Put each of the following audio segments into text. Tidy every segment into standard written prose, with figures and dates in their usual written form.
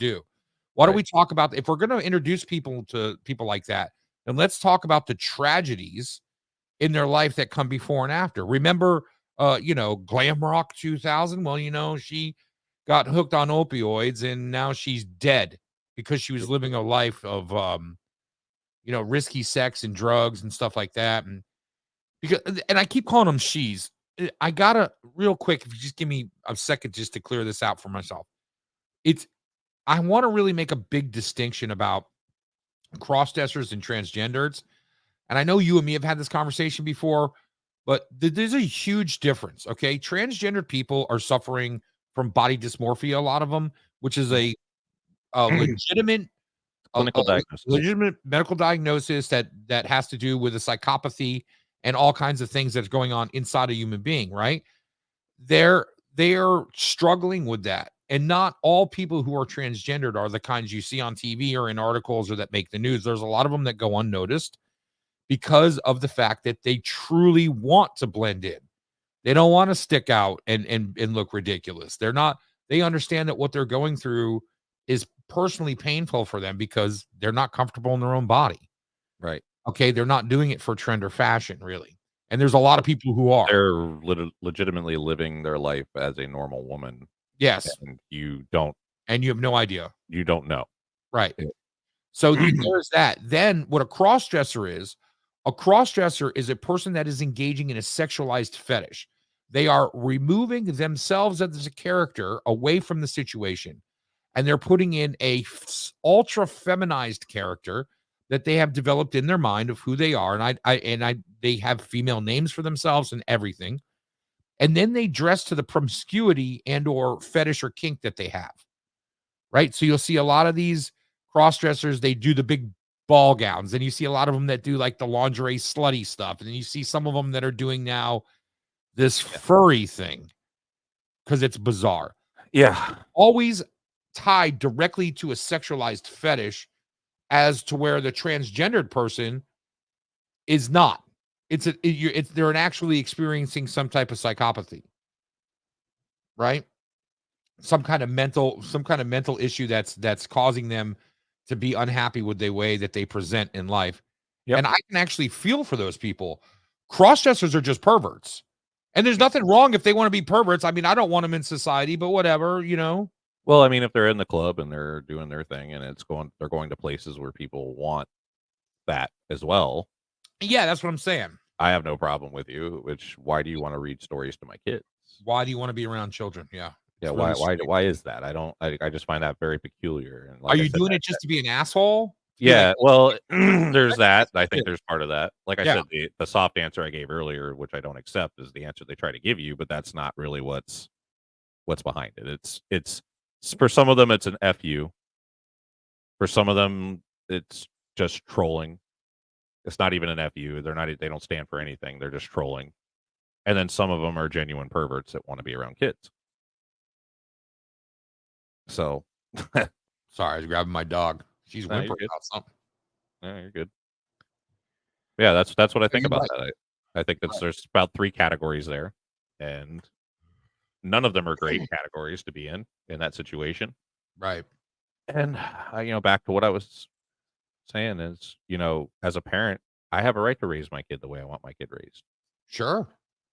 do. Why don't Right. we talk about, if we're going to introduce people to people like that, then let's talk about the tragedies in their life that come before and after. Remember, Glam Rock 2000? Well, she got hooked on opioids and now she's dead because she was living a life of, risky sex and drugs and stuff like that. And I keep calling them she's. I gotta real quick, if you just give me a second just to clear this out for myself. I want to really make a big distinction about cross-dressers and transgenders. And I know you and me have had this conversation before, but there's a huge difference. Okay. Transgender people are suffering from body dysmorphia, a lot of them, which is Mhm. a legitimate a Clinical diagnosis. legitimate medical diagnosis that has to do with a psychopathy and all kinds of things that's going on inside a human being, right? They're they're struggling with that. And not all people who are transgendered are the kinds you see on TV or in articles or that make the news. There's a lot of them that go unnoticed because of the fact that they truly want to blend in. They don't want to stick out and look ridiculous. They understand that what they're going through is personally painful for them because they're not comfortable in their own body. Right. Okay. They're not doing it for trend or fashion, really. And there's a lot of people who are. They're legitimately living their life as a normal woman, Yes. and you don't And you have no idea. know. Right. Yeah. So there's that. Then what a cross-dresser is a person that is engaging in a sexualized fetish. They are removing themselves as a character away from the situation, and they're putting in a ultra feminized character that they have developed in their mind of who they are. And they have female names for themselves and everything. And then they dress to the promiscuity and or fetish or kink that they have. Right. So you'll see a lot of these cross dressers, they do the big ball gowns. And you see a lot of them that do like the lingerie slutty stuff. And then you see some of them that are doing now this furry thing because it's bizarre. Yeah. Always tied directly to a sexualized fetish, as to where the transgendered person is not. They're actually experiencing some type of psychopathy, right? Some kind of mental issue that's causing them to be unhappy with the way that they present in life. Yep. And I can actually feel for those people. Cross-dressers are just perverts. And there's nothing wrong if they want to be perverts. I mean, I don't want them in society, but whatever. Well, I mean, if they're in the club and they're doing their thing and they're going to places where people want that as well, Yeah, that's what I'm saying. I have no problem with you. Why do you want to read stories to my kids? Why do you want to be around children? Yeah. Yeah, It's really strange. why is that? I just find that very peculiar. And Are like I you said, doing it just to be an asshole? To be like, yeah, well, there's that. I think there's part of that. Like I yeah, said, the soft answer I gave earlier, which I don't accept, is the answer they try to give you, but that's not really what's behind it. It's for some of them it's an FU. For some of them it's just trolling. It's not even an FU. They don't stand for anything. They're just trolling. And then some of them are genuine perverts that want to be around kids. So, sorry, I was grabbing my dog. She's no, you're whimpering good. about something. No, you're good. Yeah, that's what I No, think you're about right. that. I think Right. there's about 3 categories there, and none of them are great categories to be in that situation. Right. And back to what I was saying is, as a parent, I have a right to raise my kid the way I want my kid raised. Sure.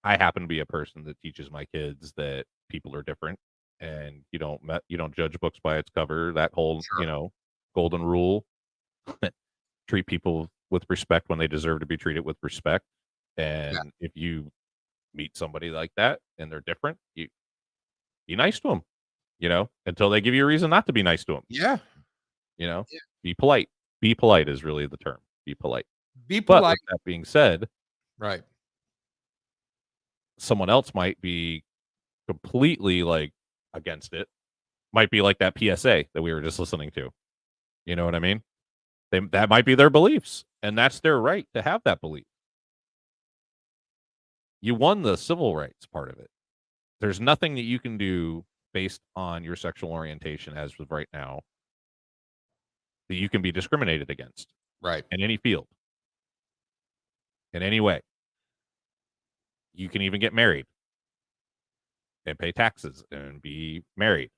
I happen to be a person that teaches my kids that people are different, and you don't judge books by its cover. That whole Sure. golden rule: treat people with respect when they deserve to be treated with respect. Yeah. And if you meet somebody like that and they're different, you be nice to them. Until they give you a reason not to be nice to them. Yeah. You know, Yeah. be polite. Be polite is really the term. Be polite. Be But polite. with that being said, Right. someone else might be completely like against it. Might be like that PSA that we were just listening to. You know what I mean? That might be their beliefs, and that's their right to have that belief. You won the civil rights part of it. There's nothing that you can do based on your sexual orientation as of right now that you can be discriminated against Right. in any field, in any way. You can even get married and pay taxes and be married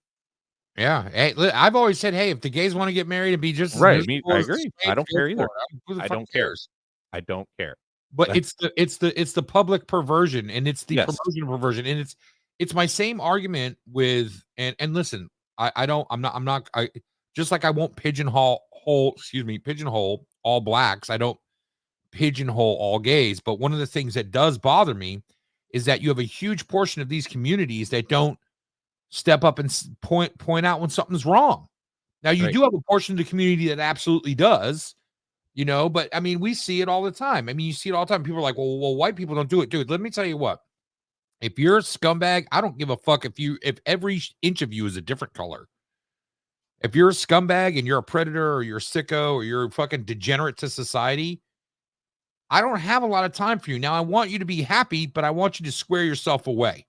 Yeah. Hey, I've always said, hey, if the gays want to get married and be just as Right. Me, miserable I as the agree. I straights, don't go care for either. it. Who the I fuck don't care. cares? I don't care. But That- it's the public perversion, and it's the yes. promotion of perversion, and it's my same argument with, and listen, I don't I'm not I just like I won't pigeonhole all blacks. I don't pigeonhole all gays. But one of the things that does bother me is that you have a huge portion of these communities that don't step up and point out when something's wrong. Now you Right. do have a portion of the community that absolutely does, but I mean, we see it all the time. I mean, you see it all the time. People are like, well, white people don't do it, dude. Let me tell you what. If you're a scumbag, I don't give a fuck if every inch of you is a different color. If you're a scumbag and you're a predator or you're a sicko or you're a fucking degenerate to society, I don't have a lot of time for you. Now I want you to be happy, but I want you to square yourself away.